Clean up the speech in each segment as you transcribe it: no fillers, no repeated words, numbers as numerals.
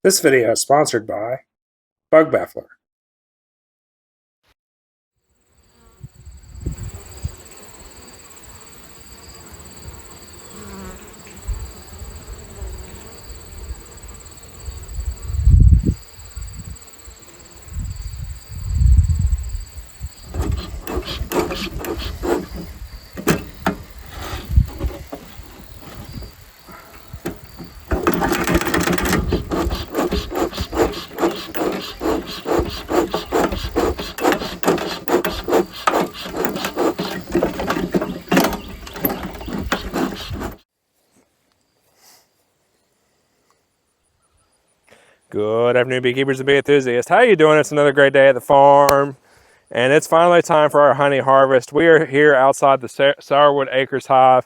This video is sponsored by Bug Baffler. Good afternoon, beekeepers and bee enthusiasts. How you doing? It's another great day at the farm, and it's finally time for our honey harvest. We are here outside the Sourwood Acres hive.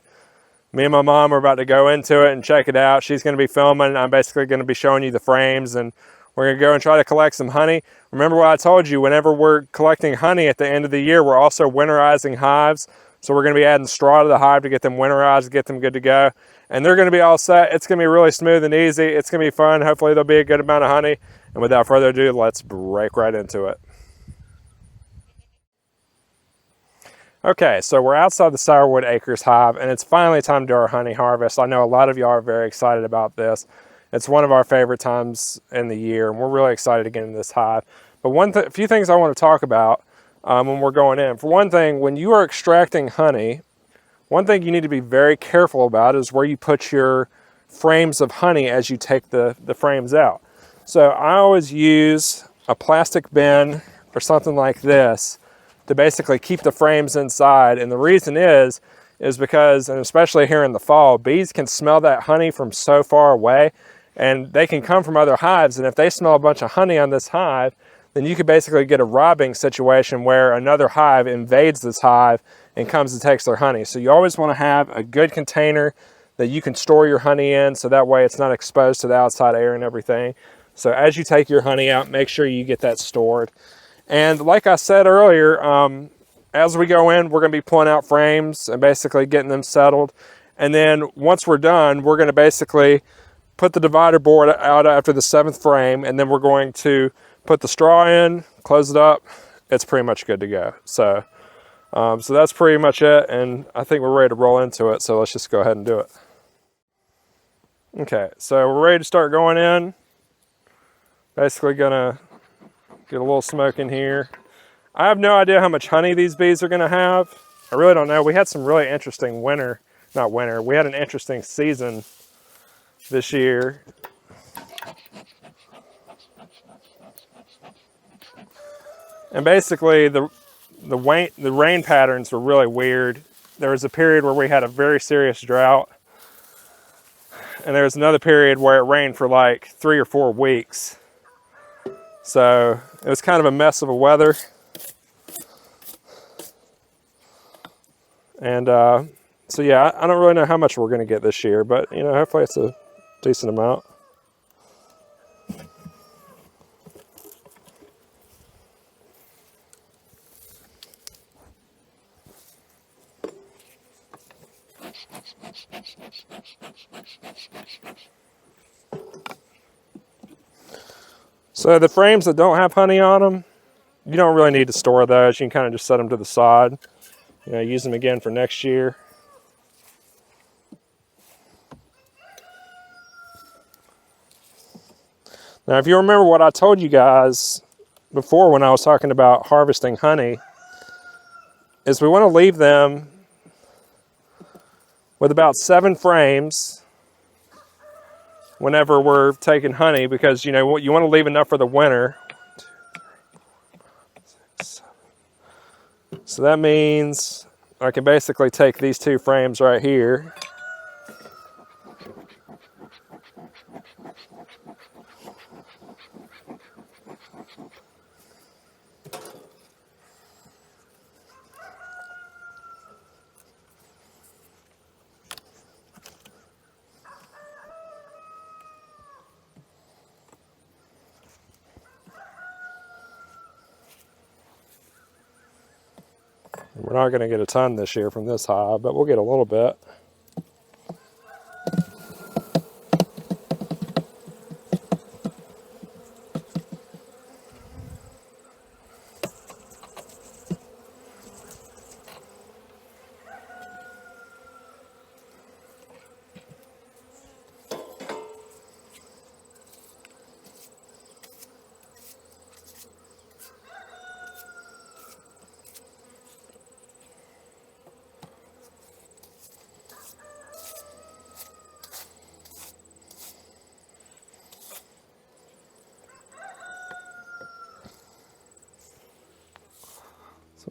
Me and my mom are about to go into it and check it out. She's going to be filming. I'm basically going to be showing you the frames, and we're going to go and try to collect some honey. Remember what I told you, whenever we're collecting honey at the end of the year, we're also winterizing hives. So we're going to be adding straw to the hive to get them winterized, get them good to go. And they're going to be all set. It's going to be really smooth and easy. It's going to be fun. Hopefully there'll be a good amount of honey. And without further ado, let's break right into it. Okay, so we're outside the Sourwood Acres hive, and it's finally time to do our honey harvest. I know a lot of y'all are very excited about this. It's one of our favorite times in the year, and we're really excited to get into this hive. But a few things I want to talk about when we're going in. For one thing, when you are extracting honey, one thing you need to be very careful about is where you put your frames of honey as you take the frames out. So I always use a plastic bin or something like this to basically keep the frames inside. And the reason is because, and especially here in the fall, bees can smell that honey from so far away, and they can come from other hives. And if they smell a bunch of honey on this hive, then you could basically get a robbing situation where another hive invades this hive and comes and takes their honey. So you always want to have a good container that you can store your honey in, so that way it's not exposed to the outside air and everything. So as you take your honey out, make sure you get that stored. And like I said earlier, as we go in, we're going to be pulling out frames and basically getting them settled. And then once we're done, we're going to basically put the divider board out after the 7th frame, and then we're going to put the straw in, close it up. It's pretty much good to go. So that's pretty much it, and I think we're ready to roll into it, so let's just go ahead and do it. Okay, so we're ready to start going in. Basically gonna get a little smoke in here. I have no idea how much honey these bees are gonna have. I really don't know. We had some really interesting we had an interesting season this year. And basically the rain patterns were really weird. There was a period where we had a very serious drought, and there was another period where it rained for like 3 or 4 weeks. So it was kind of a mess of a weather. And so yeah, I don't really know how much we're going to get this year, but you know, hopefully it's a decent amount. So the frames that don't have honey on them, you don't really need to store those. You can kind of just set them to the side. You know, use them again for next year. Now, if you remember what I told you guys before when I was talking about harvesting honey, is we want to leave them with about 7 frames whenever we're taking honey, because you know you want to leave enough for the winter. So that means I can basically take these 2 frames right here, we're not going to get a ton this year from this hive, but we'll get a little bit.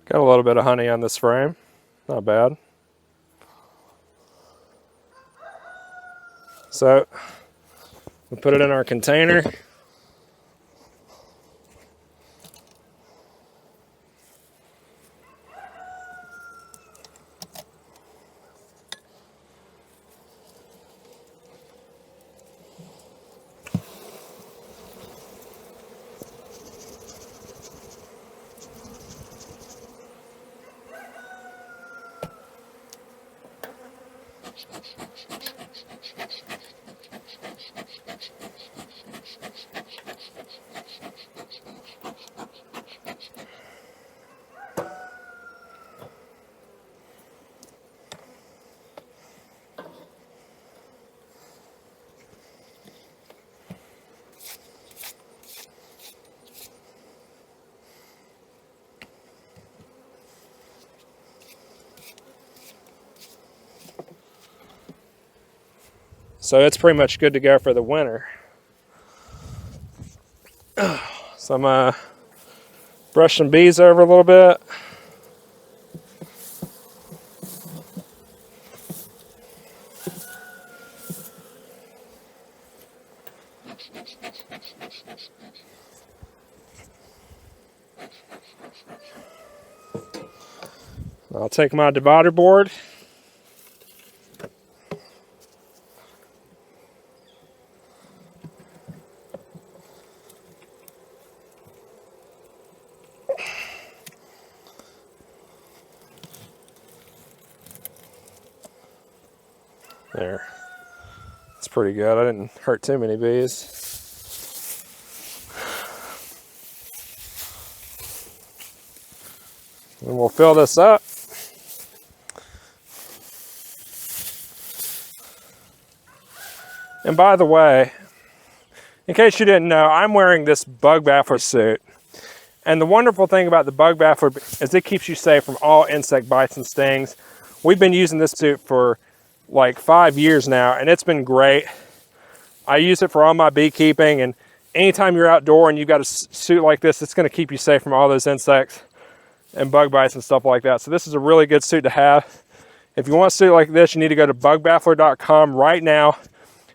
Got a little bit of honey on this frame, not bad. So we'll put it in our container. So it's pretty much good to go for the winter. So I'm gonna brush some bees over a little bit. I'll take my divider board. There. That's pretty good. I didn't hurt too many bees. And we'll fill this up. And by the way, in case you didn't know, I'm wearing this bug baffler suit. And the wonderful thing about the bug baffler is it keeps you safe from all insect bites and stings. We've been using this suit for like 5 years now, and it's been great. I use it for all my beekeeping, and anytime you're outdoor and you've got a suit like this, it's going to keep you safe from all those insects and bug bites and stuff like that. So this is a really good suit to have. If you want a suit like this, you need to go to bugbaffler.com right now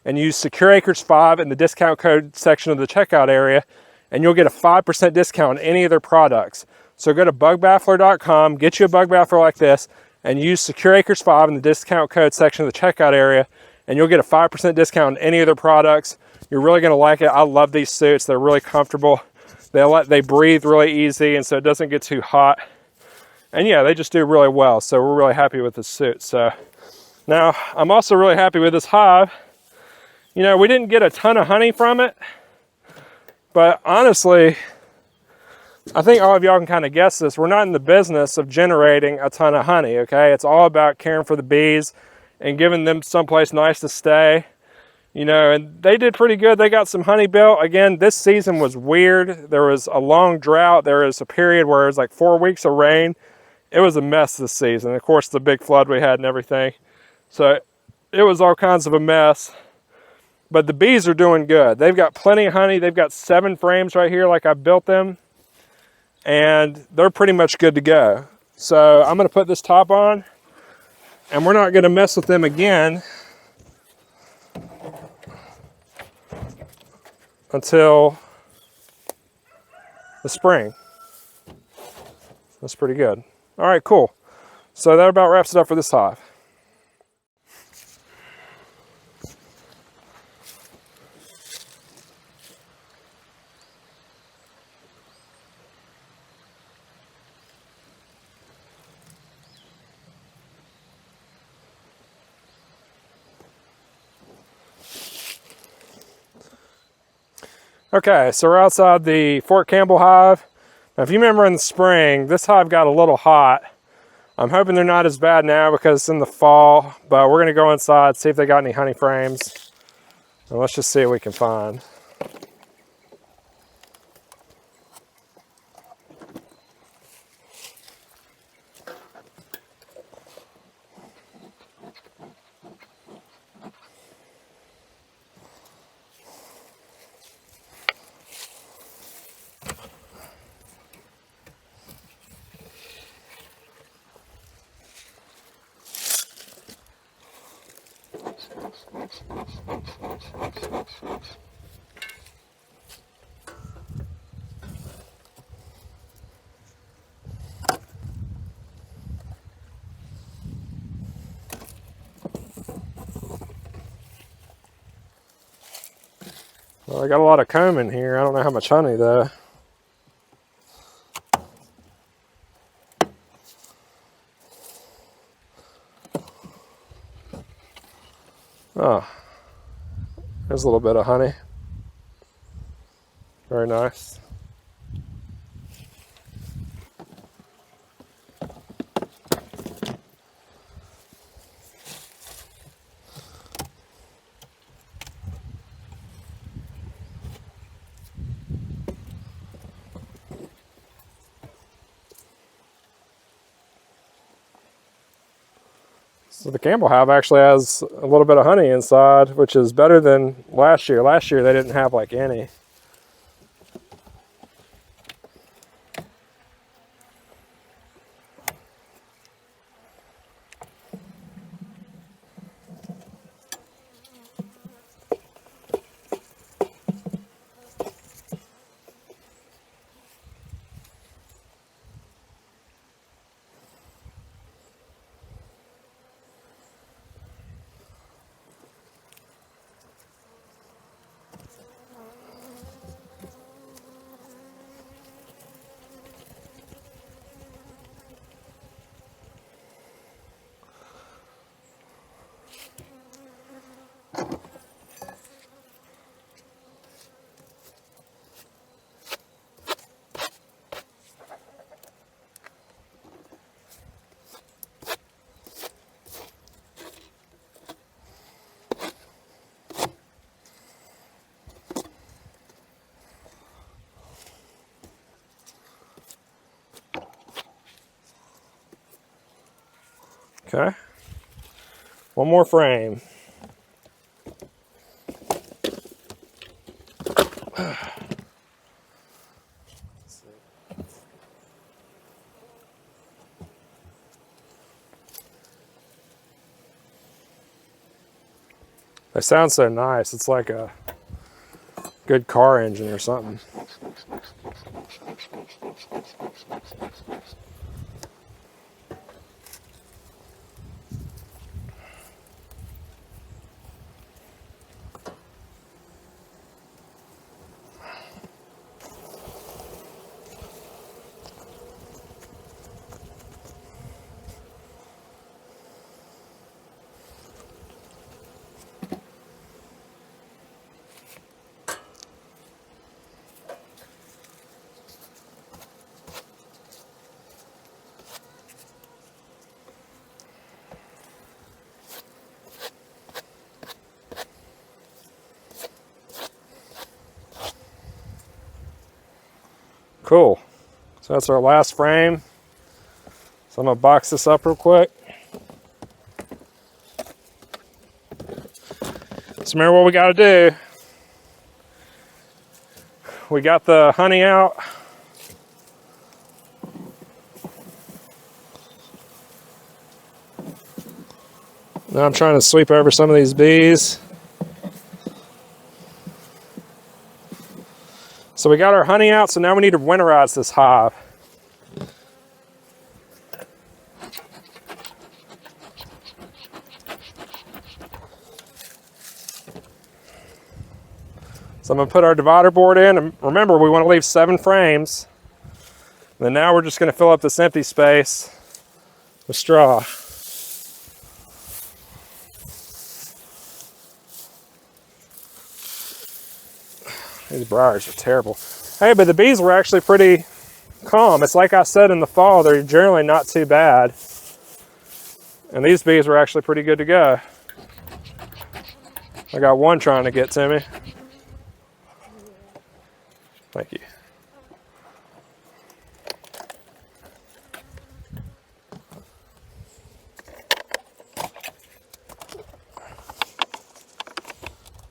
and use SecureAcres5 in the discount code section of the checkout area, and you'll get a 5% discount on any of their products. So go to bugbaffler.com, get you a bug baffler like this, and use SecureAcres5 in the discount code section of the checkout area, and you'll get a 5% discount on any of their products. You're really gonna like it. I love these suits. They're really comfortable. They breathe really easy, and so it doesn't get too hot. And yeah, they just do really well. So we're really happy with this suit. So now I'm also really happy with this hive. You know, we didn't get a ton of honey from it, but honestly, I think all of y'all can kind of guess this. We're not in the business of generating a ton of honey, okay? It's all about caring for the bees and giving them someplace nice to stay. You know, and they did pretty good. They got some honey built. Again, this season was weird. There was a long drought. There was a period where it was like 4 weeks of rain. It was a mess this season. Of course, the big flood we had and everything. So it was all kinds of a mess. But the bees are doing good. They've got plenty of honey. They've got 7 frames right here like I built them. And they're pretty much good to go. So I'm gonna put this top on, and we're not gonna mess with them again until the spring. That's pretty good. All right, cool. So that about wraps it up for this hive. Okay, so we're outside the Fort Campbell hive. Now, if you remember in the spring, this hive got a little hot. I'm hoping they're not as bad now because it's in the fall, but we're gonna go inside, see if they got any honey frames. And let's just see what we can find. Well, I got a lot of comb in here. I don't know how much honey though. Oh, there's a little bit of honey. Very nice. So the Campbell hive actually has a little bit of honey inside, which is better than last year. Last year they didn't have like any. Okay. One more frame. They sound so nice. It's like a good car engine or something. Cool. So that's our last frame. So I'm gonna box this up real quick. So remember what we gotta do. We got the honey out. Now I'm trying to sweep over some of these bees. So we got our honey out, so now we need to winterize this hive. So I'm gonna put our divider board in, and remember we wanna leave 7 frames. And then now we're just gonna fill up this empty space with straw. These briars are terrible. Hey, but the bees were actually pretty calm. It's like I said in the fall, they're generally not too bad. And these bees were actually pretty good to go. I got one trying to get to me. Thank you.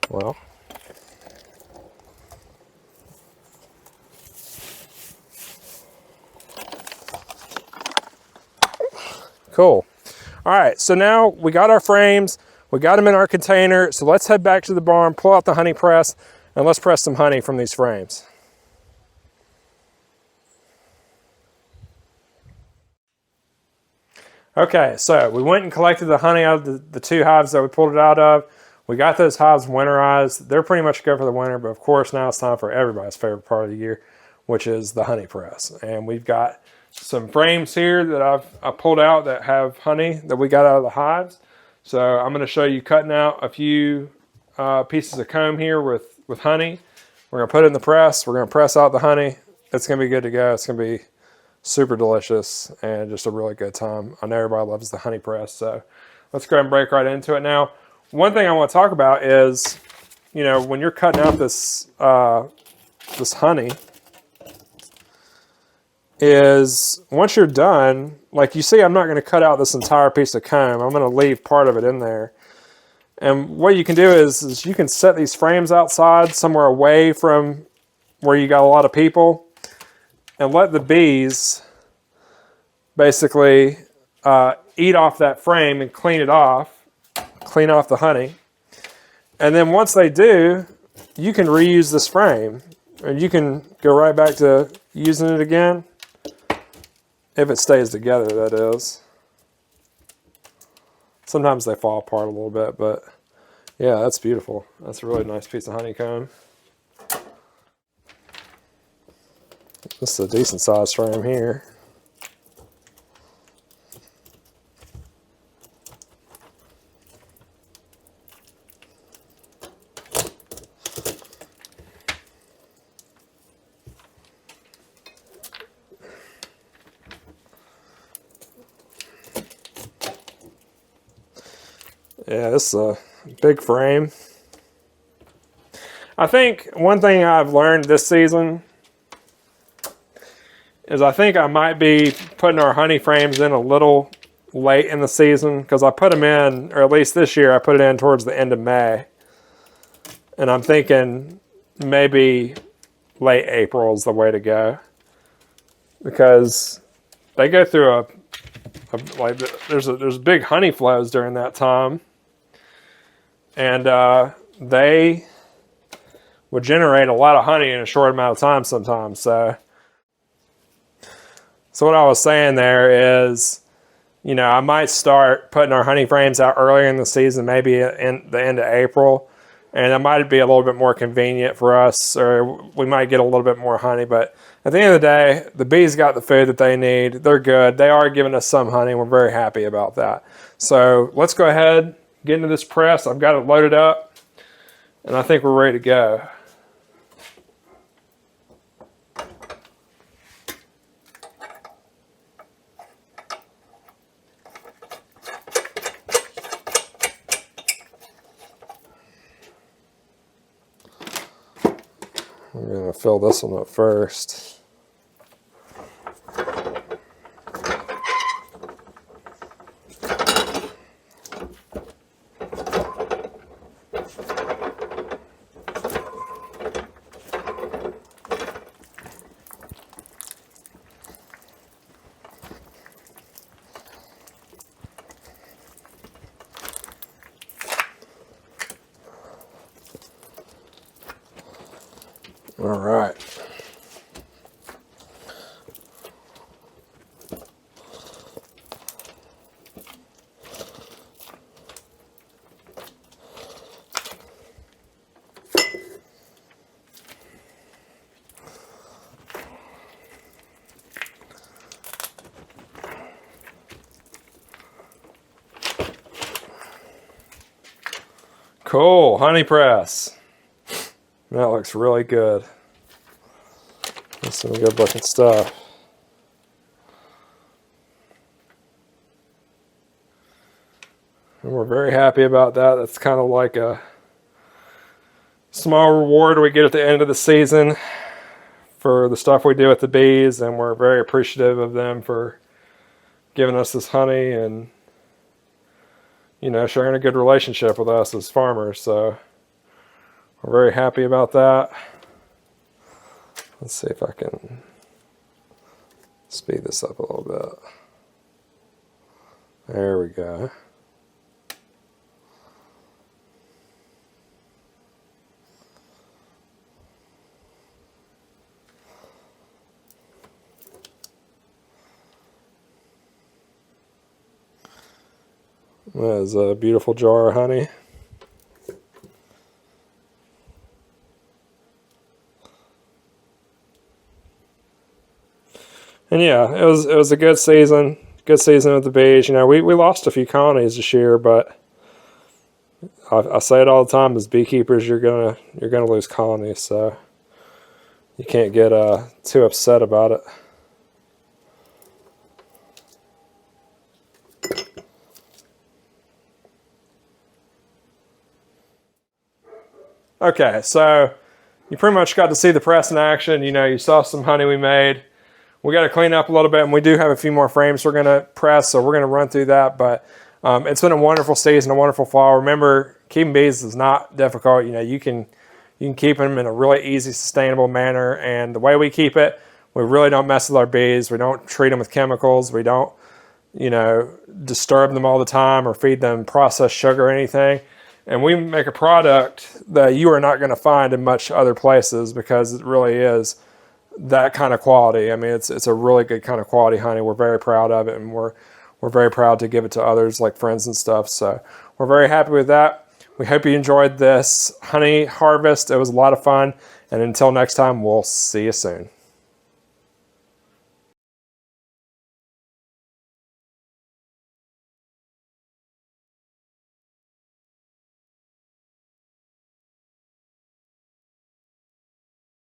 Well. Cool. All right, so now we got our frames. We got them in our container, so let's head back to the barn, pull out the honey press, and let's press some honey from these frames. Okay, so we went and collected the honey out of the 2 hives that we pulled it out of. We got those hives winterized. They're pretty much good for the winter, but of course now it's time for everybody's favorite part of the year, which is the honey press. And we've got some frames here that I pulled out that have honey that we got out of the hives. So I'm going to show you cutting out a few pieces of comb here with honey. We're going to put it in the press. We're going to press out the honey. It's going to be good to go. It's going to be super delicious and just a really good time. I know everybody loves the honey press, so let's go ahead and break right into it now. One thing I want to talk about is, you know, when you're cutting out this this honey, is once you're done, like you see, I'm not going to cut out this entire piece of comb. I'm going to leave part of it in there. And what you can do is you can set these frames outside somewhere away from where you got a lot of people and let the bees basically eat off that frame and clean it off, clean off the honey. And then once they do, you can reuse this frame and you can go right back to using it again. If it stays together, that is. Sometimes they fall apart a little bit, but yeah, that's beautiful. That's a really nice piece of honeycomb. This is a decent sized frame here. Yeah, this is a big frame. I think one thing I've learned this season is I think I might be putting our honey frames in a little late in the season because I put them in, or at least this year, I put it in towards the end of May. And I'm thinking maybe late April is the way to go because they go through like there's big honey flows during that time. And they would generate a lot of honey in a short amount of time sometimes. So what I was saying there is, you know, I might start putting our honey frames out earlier in the season, maybe in the end of April. And it might be a little bit more convenient for us, or we might get a little bit more honey. But at the end of the day, the bees got the food that they need. They're good. They are giving us some honey. We're very happy about that. So let's go ahead, get into this press. I've got it loaded up, and I think we're ready to go. I'm going to fill this one up first. All right. Cool, honey press. That looks really good. That's some good looking stuff. And we're very happy about that. That's kind of like a small reward we get at the end of the season for the stuff we do with the bees, and we're very appreciative of them for giving us this honey and, you know, sharing a good relationship with us as farmers. So we're very happy about that. Let's see if I can speed this up a little bit. There we go. That is a beautiful jar of honey. And yeah, it was a good season. Good season with the bees. You know, we lost a few colonies this year, but I say it all the time: as beekeepers, you're gonna lose colonies, so you can't get too upset about it. Okay, so you pretty much got to see the press in action. You know, you saw some honey we made. We got to clean up a little bit, and we do have a few more frames we're going to press, so we're going to run through that. But it's been a wonderful season, a wonderful fall. Remember, keeping bees is not difficult. You know, you can keep them in a really easy, sustainable manner. And the way we keep it, we really don't mess with our bees. We don't treat them with chemicals. We don't, you know, disturb them all the time or feed them processed sugar or anything. And we make a product that you are not going to find in much other places because it really is that kind of quality. I mean, it's a really good kind of quality honey. We're very proud of it, and we're very proud to give it to others, like friends and stuff. So we're very happy with that. We hope you enjoyed this honey harvest. It was a lot of fun. And until next time, we'll see you soon.